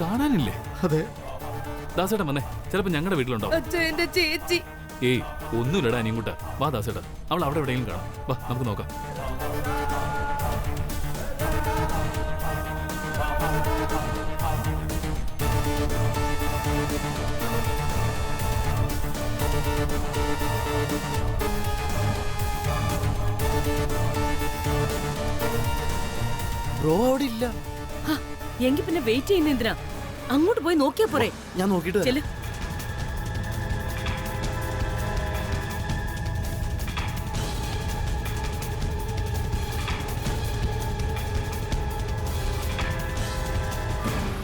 കാണാനില്ലേ? അതെ. ദാസേട്ടൻ വന്നേ, ചിലപ്പോ ഞങ്ങളുടെ വീട്ടിലുണ്ടോ? എന്റെ ചേച്ചി. ഏയ് ഒന്നുമില്ലടാ അനിയൻകുട്ടാ. വാ ദാസേട്ടാ, അവൾ അവിടെ എവിടെയെങ്കിലും കാണാം. വാ നമുക്ക് നോക്കാം. ബ്രോ അവിടെ ഇല്ല. എങ്കിൽ പിന്നെ വെയിറ്റ് ചെയ്യുന്ന എന്തിനാ? അങ്ങോട്ട് പോയി നോക്കിയാ പോരെ. ഞാൻ നോക്കിട്ട് ചെല്ല്.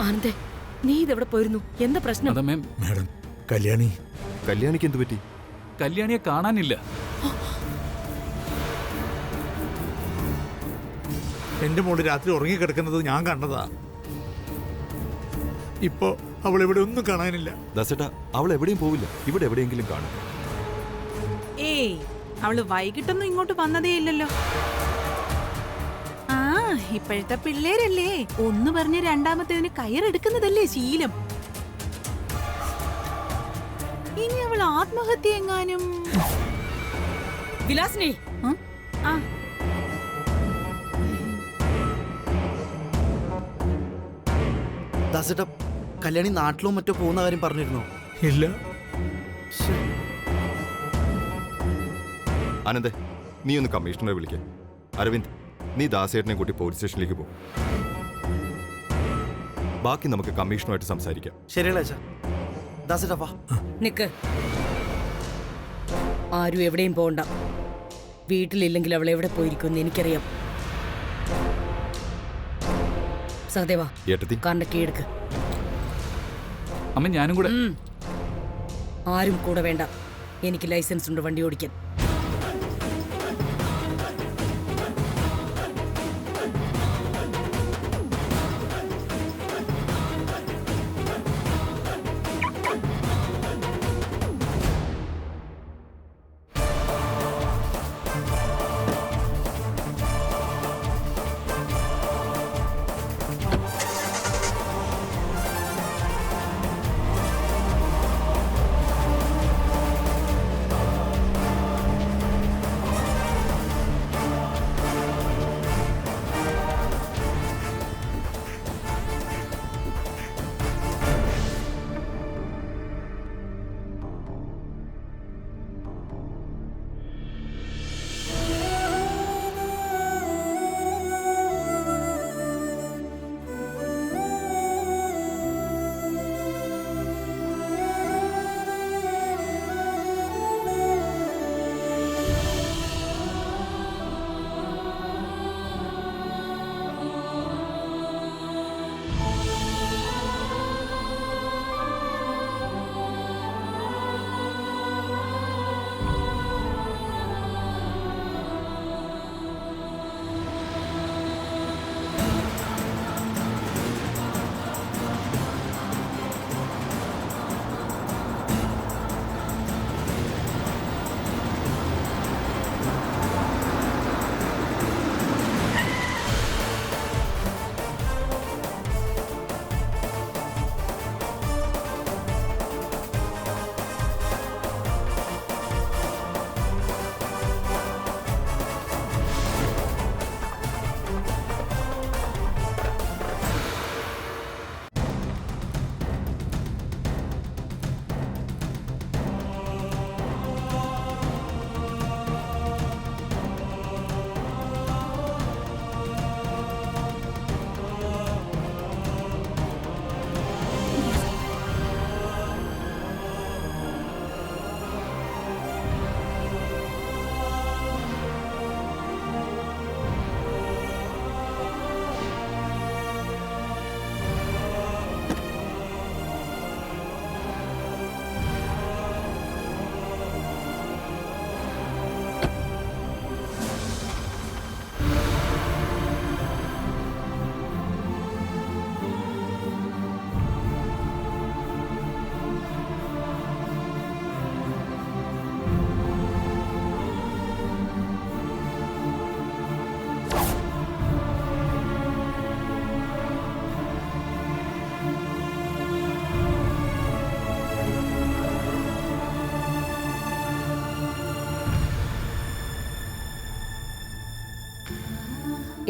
ആനന്ദേ, നീ ഇതെവിടെ പോയിരുന്നു? എന്താ പ്രശ്നം? അതമ്മേ, മാഡം, കല്യാണി. കല്യാണിക്ക് എന്ത് പറ്റി? കല്യാണിയെ കാണാനില്ല. എന്റെ മോള് രാത്രി ഉറങ്ങിക്കിടക്കുന്നത് ഞാൻ കണ്ടതാ. ഇപ്പോ അവൾ ഇവിടെ ഒന്നും കാണാനില്ല. ദാസേട്ടാ, അവൾ എവിടെയും പോവില്ല, ഇവിടെ എവിടെയെങ്കിലും കാണും. ഏയ്, അവള് വൈകിട്ടൊന്നും ഇങ്ങോട്ട് വന്നതേ ഇല്ലല്ലോ. ആ, ഇപ്പോഴത്തെ പിള്ളേരല്ലേ, ഒന്ന് പറഞ്ഞ് രണ്ടാമത്തേതിന് കയറെടുക്കുന്നതല്ലേ ശീലം. ഇനി അവൾ ആത്മഹത്യ എങ്ങാനും. വിലാസിനെ, ആ, ദാസേട്ടാ, കല്യാണി നാട്ടിലോ മറ്റോ പോകുന്ന കാര്യം പറഞ്ഞിരുന്നോ? ഇല്ല. ആനന്ദേ, നീ ഒന്ന് കമ്മീഷണറെ വിളിക്കാൻ. അരവിന്ദ്, നീ ദാസേട്ടനെ കൂട്ടി പോലീസ് സ്റ്റേഷനിലേക്ക് പോകും. ബാക്കി നമുക്ക് കമ്മീഷണറുമായിട്ട് സംസാരിക്കാം. ശരിയല്ലേ അച്ഛാ? ദാസേട്ടാ വാ. നിക്ക്. ആരും എവിടെയും പോണ്ട. വീട്ടിലില്ലെങ്കിൽ അവൾ എവിടെ പോയിരിക്കുമെന്ന് എനിക്കറിയാം. സഹദേവാ, ഏട്ടത്തി, കാറിന്റെ കീ എടുക്ക്. അമ്മ ഞാനും കൂടെ. ആരും കൂടെ വേണ്ട. എനിക്ക് ലൈസൻസ് ഉണ്ട് വണ്ടി ഓടിക്കാൻ.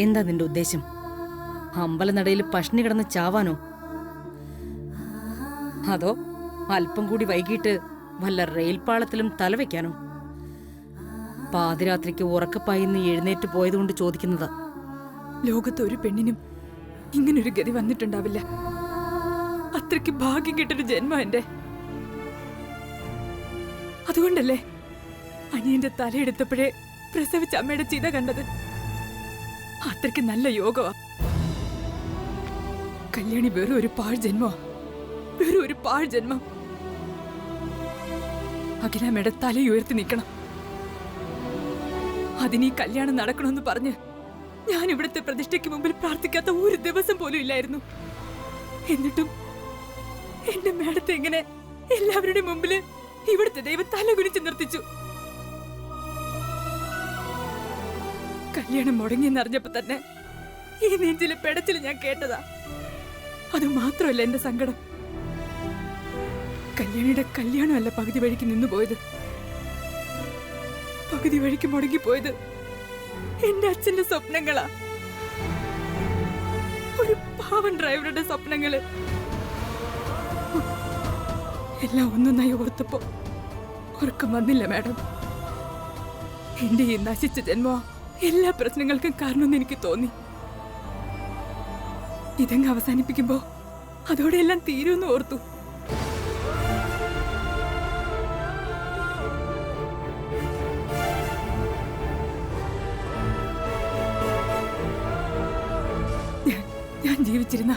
എന്താ നിന്റെ ഉദ്ദേശം? അമ്പലനടയിൽ പഷ്ണി കിടന്ന് ചാവാനോ? അതോ അല്പം കൂടി വൈകിട്ട് വല്ല റെയിൽപാളത്തിലും തലവെക്കാനോ? പാതിരാത്രിക്ക് ഉറക്കപ്പായിന്ന് എഴുന്നേറ്റ് പോയതുകൊണ്ട് ചോദിക്കുന്നതാ. ലോകത്ത് ഒരു പെണ്ണിനും ഇങ്ങനൊരു ഗതി വന്നിട്ടുണ്ടാവില്ല. അത്രയ്ക്ക് ഭാഗ്യം കിട്ടൊരു ജന്മം എന്റെ. അതുകൊണ്ടല്ലേ അനിയന്റെ തലയെടുത്തപ്പോഴേ പ്രസവിച്ച അമ്മയുടെ ചിത കണ്ടത്. അത്രയ്ക്ക് നല്ല യോഗമാ. കല്യാണി വെറും ഒരു പാഴ് ജന്മമാ, വെറും ഒരു പാഴ് ജന്മം. അഖിലാമ്മയുടെ തലയുയർത്തി നിൽക്കണം. അതിനീ കല്യാണം നടക്കണമെന്ന് പറഞ്ഞ് ഞാൻ ഇവിടുത്തെ പ്രതിഷ്ഠയ്ക്ക് മുമ്പിൽ പ്രാർത്ഥിക്കാത്ത ഒരു ദിവസം പോലും ഇല്ലായിരുന്നു. എന്നിട്ടും എന്റെ മേഡത്തെ എങ്ങനെ എല്ലാവരുടെയും മുമ്പില് ഇവിടുത്തെ ദൈവം തല കുനിച്ച് നിർത്തിച്ചു. കല്യാണം മുടങ്ങിയെന്നറിഞ്ഞപ്പോ തന്നെ ഈ നെഞ്ചിലെ പെടച്ചിൽ ഞാൻ കേട്ടതാ. അത് മാത്രമല്ല എന്റെ സങ്കടം. കല്യാണിയുടെ കല്യാണമല്ല പകുതി വഴിക്ക് നിന്നുപോയത്. പകുതി വഴിക്ക് മുടങ്ങിപ്പോയത് എന്റെ അച്ഛന്റെ സ്വപ്നങ്ങളാ. ഒരു പാവൻ ഡ്രൈവറുടെ സ്വപ്നങ്ങള്. എല്ലാം ഒന്നൊന്നായി ഓർത്തപ്പോ ഉറക്കം വന്നില്ല മാഡം. എന്റെ ഈ നശിച്ച ജന്മ എല്ലാ പ്രശ്നങ്ങൾക്കും കാരണമെന്ന് എനിക്ക് തോന്നി. ഇതങ്ങ് അവസാനിപ്പിക്കുമ്പോ അതോടെ എല്ലാം തീരുമെന്ന് ഓർത്തു. ഞാൻ ജീവിച്ചിരുന്ന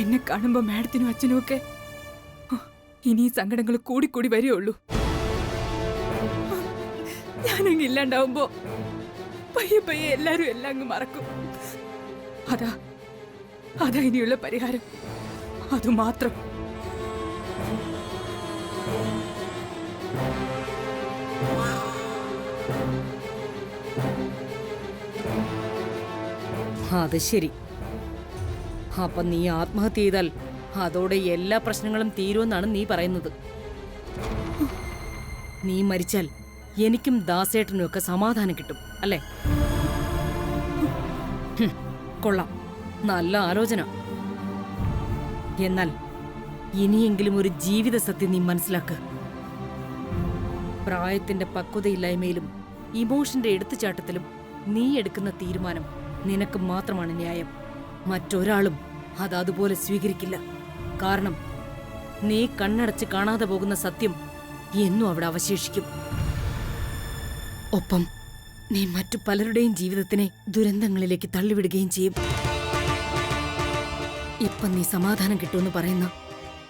എന്നെ കാണുമ്പോ മാഡത്തിനും അച്ഛനും ഒക്കെ ഇനി ഈ സങ്കടങ്ങൾ കൂടിക്കൂടി വരികയുള്ളൂ. ഞാനങ്ങ് ഇല്ലാണ്ടാവുമ്പോ പയ്യെ പയ്യെ എല്ലാരും എല്ലാം അങ്ങ് മറക്കും. അതാ ഇനിയുള്ള പരിഹാരം. അതുമാത്രം. അത് ശരി. അപ്പൊ നീ ആത്മഹത്യ ചെയ്താൽ അതോടെ എല്ലാ പ്രശ്നങ്ങളും തീരുമെന്നാണ് നീ പറയുന്നത്. നീ മരിച്ചാൽ എനിക്കും ദാസേട്ടനും ഒക്കെ സമാധാനം കിട്ടും അല്ലേ? കൊള്ളാം, നല്ല ആലോചന. എന്നാൽ ഇനിയെങ്കിലും ഒരു ജീവിത സത്യം നീ മനസ്സിലാക്ക്. പ്രായത്തിന്റെ പക്വതയില്ലായ്മയിലും ഇമോഷന്റെ എടുത്തുചാട്ടത്തിലും നീ എടുക്കുന്ന തീരുമാനം നിനക്ക് മാത്രമാണ് ന്യായം. മറ്റൊരാളും അത് അതുപോലെ സ്വീകരിക്കില്ല. കാരണം നീ കണ്ണടച്ച് കാണാതെ പോകുന്ന സത്യം എന്നും അവിടെ അവശേഷിക്കും. ഒപ്പം നീ മറ്റു പലരുടെയും ജീവിതത്തിനെ ദുരന്തങ്ങളിലേക്ക് തള്ളിവിടുകയും ചെയ്യും. ഇപ്പം നീ സമാധാനം കിട്ടുമെന്ന് പറയുന്ന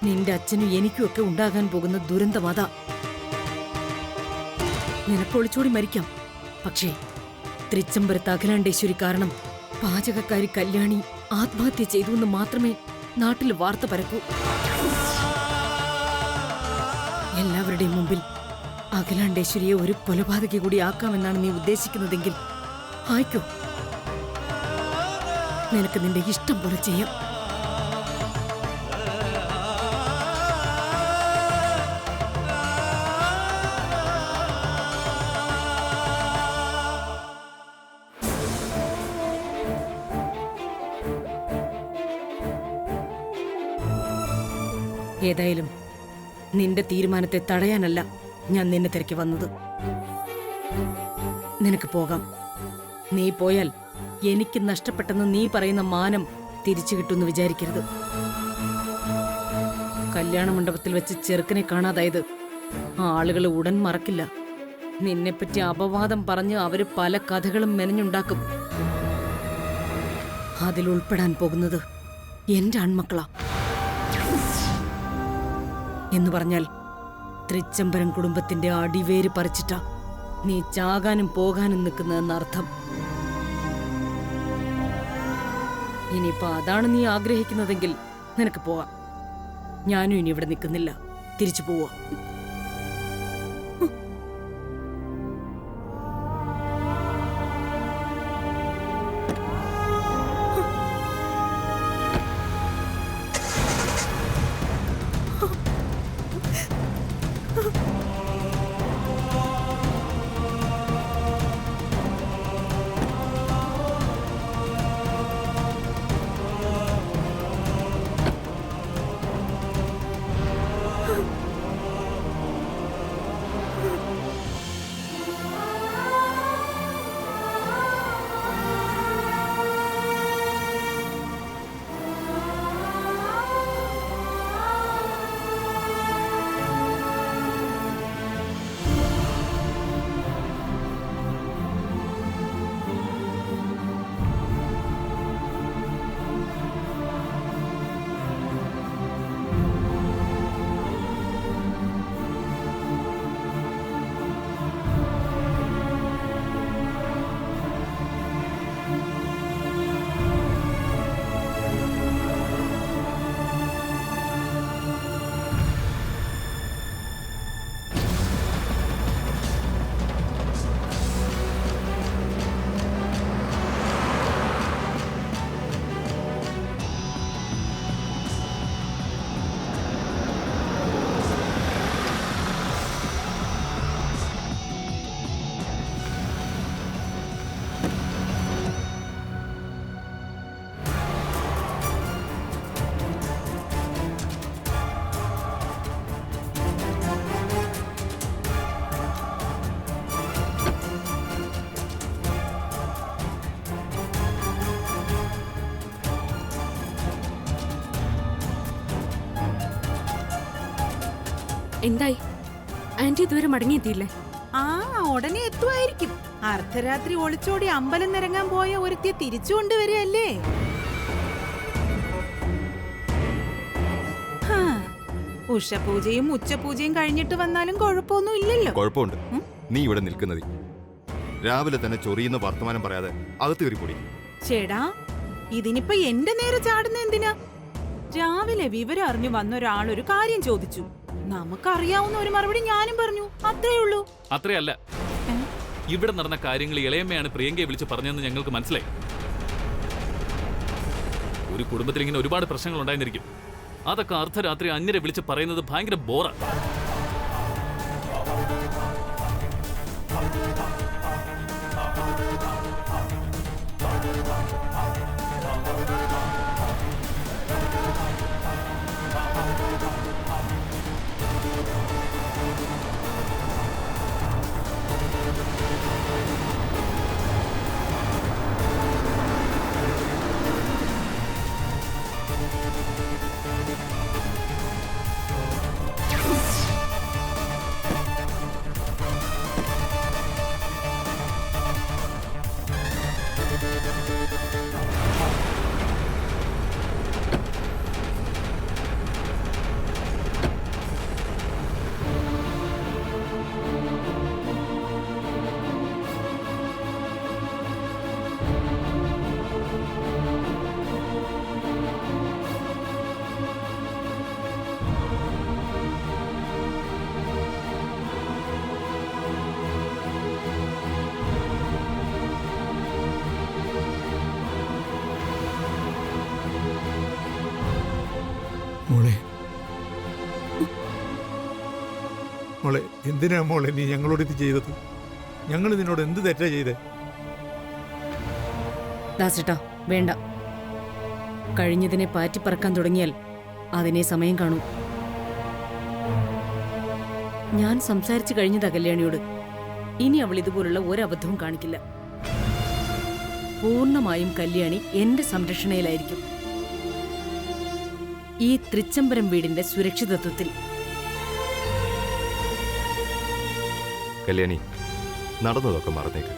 നിന്റെ അച്ഛനും എനിക്കും ഒക്കെ ഉണ്ടാകാൻ പോകുന്ന ദുരന്തമതാ. നിനക്കൊളിച്ചോടി മരിക്കാം, പക്ഷേ തൃച്ചംബരത്ത് അഖിലാണ്ടേശ്വരി കാരണം പാചകക്കാരി കല്യാണി ആത്മഹത്യ ചെയ്തു എന്ന് മാത്രമേ നാട്ടിൽ വാർത്ത പരക്കൂ. എല്ലാവരുടെയും മുമ്പിൽ അഖിലാണ്ടേശ്വരിയെ ഒരു കൊലപാതകി കൂടി ആക്കാമെന്നാണ് നീ ഉദ്ദേശിക്കുന്നതെങ്കിൽ ആയിക്കോ. നിനക്ക് നിന്റെ ഇഷ്ടം പോലെ ചെയ്യാം. ഏതായാലും നിന്റെ തീരുമാനത്തെ തടയാനല്ല ഞാൻ നിന്നെ തിരക്കി വന്നത്. നിനക്ക് പോകാം. നീ പോയാൽ എനിക്ക് നഷ്ടപ്പെട്ടെന്ന് നീ പറയുന്ന മാനം തിരിച്ചു കിട്ടുമെന്ന് വിചാരിക്കരുത്. കല്യാണ മണ്ഡപത്തിൽ വെച്ച് ചെറുക്കനെ കാണാതായത് ആളുകൾ ഉടൻ മറക്കില്ല. നിന്നെപ്പറ്റി അപവാദം പറഞ്ഞ് അവര് പല കഥകളും മെനഞ്ഞുണ്ടാക്കും. അതിലുൾപ്പെടാൻ പോകുന്നത് എന്റെ ആൺമക്കളാ. എന്ന് പറഞ്ഞാൽ തൃച്ചംബരം കുടുംബത്തിന്റെ അടിവേര് പറിച്ചിട്ടാ നീ ചാകാനും പോകാനും നിൽക്കുന്നതെന്നർത്ഥം. ഇനിയിപ്പോ അതാണ് നീ ആഗ്രഹിക്കുന്നതെങ്കിൽ നിനക്ക് പോവാം. ഞാനും ഇനി ഇവിടെ നിൽക്കുന്നില്ല, തിരിച്ചു പോവാ. എന്തായി? ആന്റി ഇതുവരെ മടങ്ങിയെത്തിയില്ലേ? ആ ഉടനെ എത്തുമായിരിക്കും. അർദ്ധരാത്രി ഒളിച്ചോടി അമ്പലം നിരങ്ങാൻ പോയ ഒരുത്തിയെ തിരിച്ചു കൊണ്ടുവരികയല്ലേ. ഹാ, ഉഷപൂജയും ഉച്ചപൂജയും കഴിഞ്ഞിട്ട് വന്നാലും കുഴപ്പമൊന്നും ഇല്ലല്ലോ. കുഴപ്പമുണ്ട്. നീ ഇവിടെ നിൽക്കുന്നത് രാവിലെ തന്നെ ചൊറിയുന്ന വർത്തമാനം പറയാതെ അകത്ത് കയറിക്കൂടി. ചേടാ, ഇതിനിപ്പോ എന്റെ നേരെ ചാടുന്ന എന്തിനാ? രാവിലെ വിവരം അറിഞ്ഞു വന്ന ഒരാൾ ഒരു കാര്യം ചോദിച്ചു. നമുക്കറിയാവുന്ന ഒരു മറുപടി ഞാനും പറഞ്ഞു. അത്രേ ഉള്ളൂ. അത്രയല്ല, ഇവിടെ നടന്ന കാര്യങ്ങൾ ഇളയമ്മയാണ് പ്രിയങ്കയെ വിളിച്ച് പറഞ്ഞതെന്ന് ഞങ്ങൾക്ക് മനസ്സിലായി. ഒരു കുടുംബത്തിൽ ഇങ്ങനെ ഒരുപാട് പ്രശ്നങ്ങൾ ഉണ്ടായിരിക്കും. അതൊക്കെ അർദ്ധരാത്രി അന്യരെ വിളിച്ച് പറയുന്നത് ഭയങ്കര ബോറാ. മോളെ, മോളെ, എന്തിനാ മോളെ നീ ഞങ്ങളോട് ഇത് ചെയ്തത്? ഞങ്ങൾ നിന്നോട് എന്ത് തെറ്റാ ചെയ്തേ? ദാസേട്ടാ, വേണ്ട. കഴിഞ്ഞതിനെ പാറ്റിപ്പറക്കാൻ തുടങ്ങിയാൽ അതിനെ സമയം കാണൂ. ഞാൻ സംസാരിച്ചു കഴിഞ്ഞതാ കല്യാണിയോട്. ഇനി അവൾ ഇതുപോലുള്ള ഒരബദ്ധവും കാണിക്കില്ല. പൂർണ്ണമായും കല്യാണി എന്റെ സംരക്ഷണയിലായിരിക്കും. ഈ തൃച്ചംബരം വീടിന്റെ സുരക്ഷിതത്വത്തിൽ. കല്യാണി, നടന്നതൊക്കെ മറന്നേക്ക്.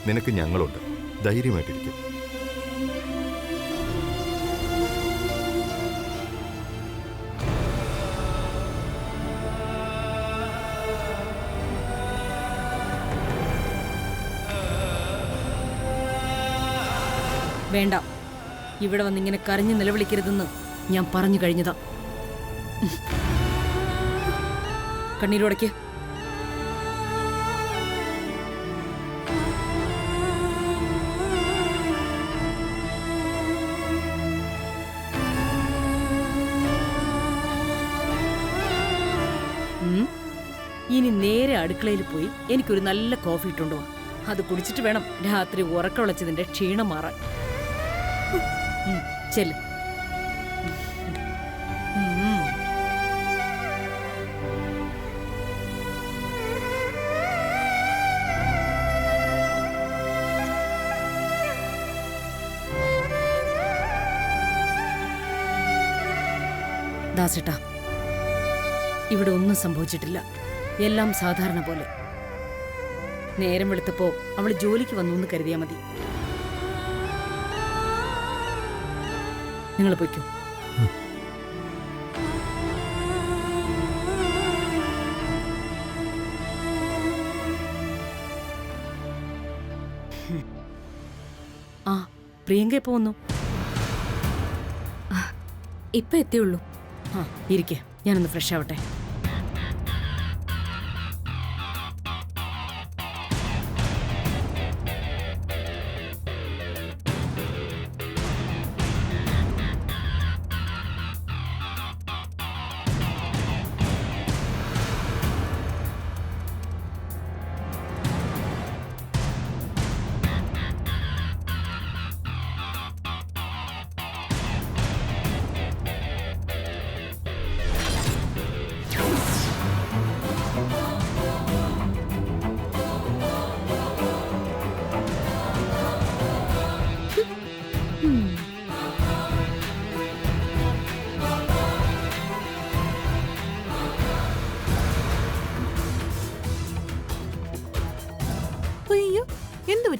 നിനക്ക് ഞങ്ങളുണ്ട്. ധൈര്യമായിട്ടിരിക്കും. വേണ്ട, ഇവിടെ വന്നിങ്ങനെ കരഞ്ഞു നിലവിളിക്കരുതെന്ന് ഞാൻ പറഞ്ഞു കഴിഞ്ഞതാ. കണ്ണീരോടയ്ക്ക്. ഇനി നേരെ അടുക്കളയിൽ പോയി എനിക്കൊരു നല്ല കോഫി ഇട്ടുണ്ടോ. അത് കുടിച്ചിട്ട് വേണം രാത്രി ഉറക്കമുളച്ചതിന്റെ ക്ഷീണം മാറാൻ. ചെല്ല്. ദാസേട്ടാ, ഇവിടെ ഒന്നും സംഭവിച്ചിട്ടില്ല. എല്ലാം സാധാരണ പോലെ. നേരം വെളുത്തപ്പോ അവൾ ജോലിക്ക് വന്നു എന്ന് കരുതിയാ മതി. നിങ്ങൾ പൊയ്ക്കോ. ആ, പ്രിയങ്ക എപ്പോ വന്നു? ഇപ്പൊ എത്തിയുള്ളൂ. ആ, ഇരിക്കെ, ഞാനൊന്ന് ഫ്രഷ് ആവട്ടെ.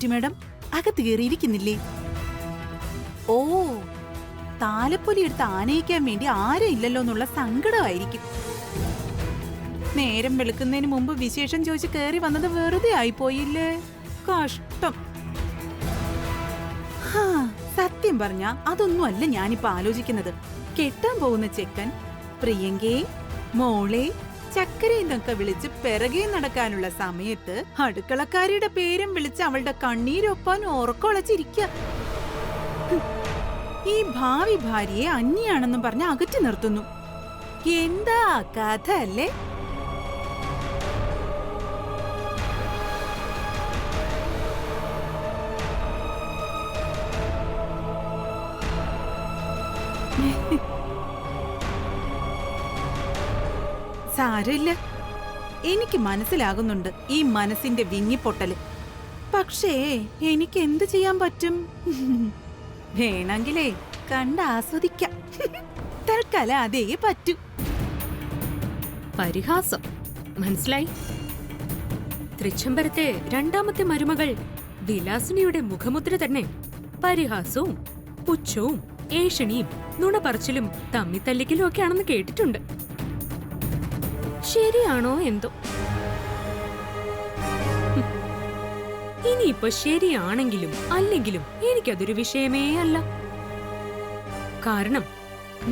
പറ്റി മാഡം? അകത്ത് കയറിയിരിക്കുന്നില്ലേ? ഓ, താലപ്പൊലി എടുത്ത് ആനയിക്കാൻ വേണ്ടി ആരും ഇല്ലല്ലോ എന്നുള്ള സങ്കടമായിരിക്കും. നേരം വെളുക്കുന്നതിന് മുമ്പ് വിശേഷം ചോദിച്ച് കയറി വന്നത് വെറുതെ ആയിപ്പോയില്ലേ? കഷ്ടം. സത്യം പറഞ്ഞ അതൊന്നും അല്ല ഞാനിപ്പോ ആലോചിക്കുന്നത്. കെട്ടാൻ പോകുന്ന ചെക്കൻ പ്രിയങ്കേ, മോളെ, ചക്കരയെന്നൊക്കെ വിളിച്ച് പിറകെ നടക്കാനുള്ള സമയത്ത് അടുക്കളക്കാരിയുടെ പേരും വിളിച്ച് അവളുടെ കണ്ണീരൊപ്പാൻ ഉറക്കൊളച്ചിരിക്കുക. ഈ ഭാവി ഭാര്യയെ അന്യാണെന്നും പറഞ്ഞ് അകറ്റി നിർത്തുന്നു. എന്താ കഥ അല്ലേ? സാരമില്ല, എനിക്ക് മനസ്സിലാകുന്നുണ്ട് ഈ മനസ്സിന്റെ വിങ്ങിപ്പൊട്ടല്. പക്ഷേ എനിക്ക് എന്ത് ചെയ്യാൻ പറ്റും? വേണമെങ്കിലേ കണ്ട് ആസ്വദിക്കാം. തൽക്കാലം അതേ പറ്റൂ. പരിഹാസം മനസ്സിലായി. തൃച്ചംബരത്തെ രണ്ടാമത്തെ മരുമകൾ വിലാസിനിയുടെ മുഖമുദ്ര തന്നെ പരിഹാസവും പുച്ഛവും ഏഷണിയും നുണപറച്ചിലും തമ്മിത്തല്ലിക്കലും ഒക്കെ ആണെന്ന് കേട്ടിട്ടുണ്ട്. ശരിയാണോ എന്തോ? ഇനിയിപ്പോ ശരിയാണെങ്കിലും അല്ലെങ്കിലും എനിക്കതൊരു വിഷയമേ അല്ല. കാരണം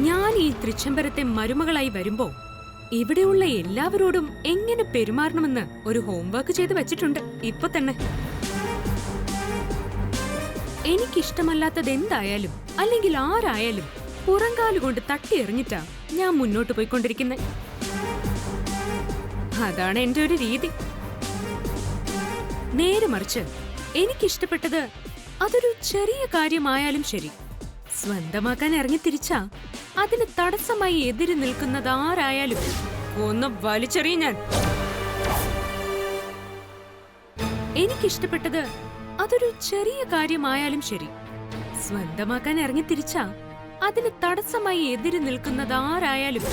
ഞാൻ ഈ തൃച്ചംബരത്തെ മരുമകളായി വരുമ്പോ ഇവിടെയുള്ള എല്ലാവരോടും എങ്ങനെ പെരുമാറണമെന്ന് ഒരു ഹോംവർക്ക് ചെയ്ത് വെച്ചിട്ടുണ്ട് ഇപ്പൊ തന്നെ. എനിക്കിഷ്ടമല്ലാത്തത് എന്തായാലും അല്ലെങ്കിൽ ആരായാലും പുറംകാലുകൊണ്ട് തട്ടി എറിഞ്ഞിട്ടാ ഞാൻ മുന്നോട്ട് പോയിക്കൊണ്ടിരിക്കുന്നത്. അതാണ് എന്റെ ഒരു രീതി. നേരെ മറിച്ച് എനിക്കിഷ്ടപ്പെട്ടത് അതൊരു ചെറിയ കാര്യമായാലും ശരി, സ്വന്തമാക്കാൻ ഇറങ്ങിത്തിരിച്ചാ അതിന് തടസ്സമായി എതിര് നിൽക്കുന്നത് ആരായാലും ഒന്ന് വലിച്ചെറിയും ഞാൻ. എനിക്കിഷ്ടപ്പെട്ടത് അതൊരു ചെറിയ കാര്യമായാലും ശരി, സ്വന്തമാക്കാൻ ഇറങ്ങിത്തിരിച്ചാ അതിന് തടസ്സമായി എതിര് നിൽക്കുന്നത് ആരായാലും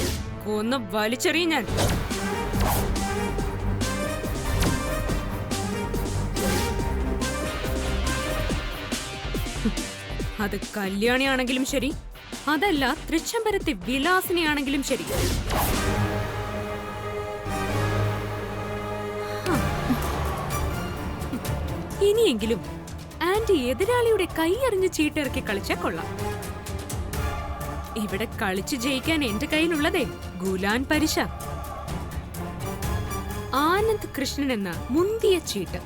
ഒന്ന് വലിച്ചെറിയും ഞാൻ. അത് കല്യാണിയാണെങ്കിലും ശരി, അതല്ല തൃച്ചംബരത്തെ വിലാസിനിയാണെങ്കിലും ശരി. ഇനിയെങ്കിലും ആന്റി എതിരാളിയുടെ കൈയറിഞ്ഞ് ചീട്ടിറക്കി കളിച്ചാൽ കൊള്ളാം. ഇവിടെ കളിച്ചു ജയിക്കാൻ എന്റെ കയ്യിലുള്ളതേ ഗുലാൻ പരിശ, ആനന്ദ് കൃഷ്ണൻ എന്ന മുന്തിയ ചീട്ട്.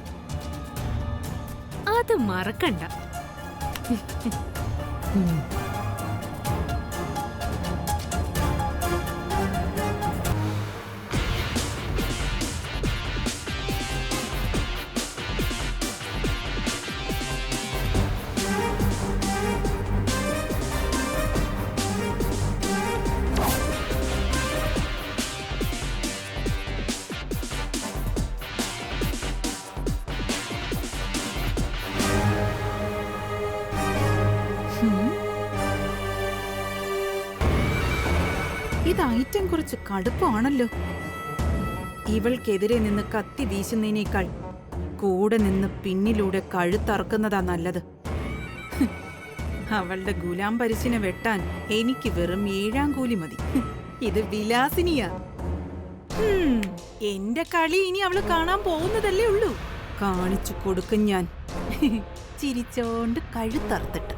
അത് മറക്കണ്ട. ഇത് ഐറ്റം കുറച്ച് കടുപ്പമാണല്ലോ. ഇവൾക്കെതിരെ നിന്ന് കത്തി വീശുന്നതിനേക്കാൾ കൂടെ നിന്ന് പിന്നിലൂടെ കഴുത്തറക്കുന്നതാ നല്ലത്. അവളുടെ ഗുലാം പരിശിനെ വെട്ടാൻ എനിക്ക് വെറും 7 കൂലി മതി. ഇത് വിലാസിനിയാ. എന്റെ കളി ഇനി അവള് കാണാൻ പോകുന്നതല്ലേ ഉള്ളൂ. കാണിച്ചു കൊടുക്കും ഞാൻ, ചിരിച്ചോണ്ട് കഴുത്തറുത്തിട്ട്.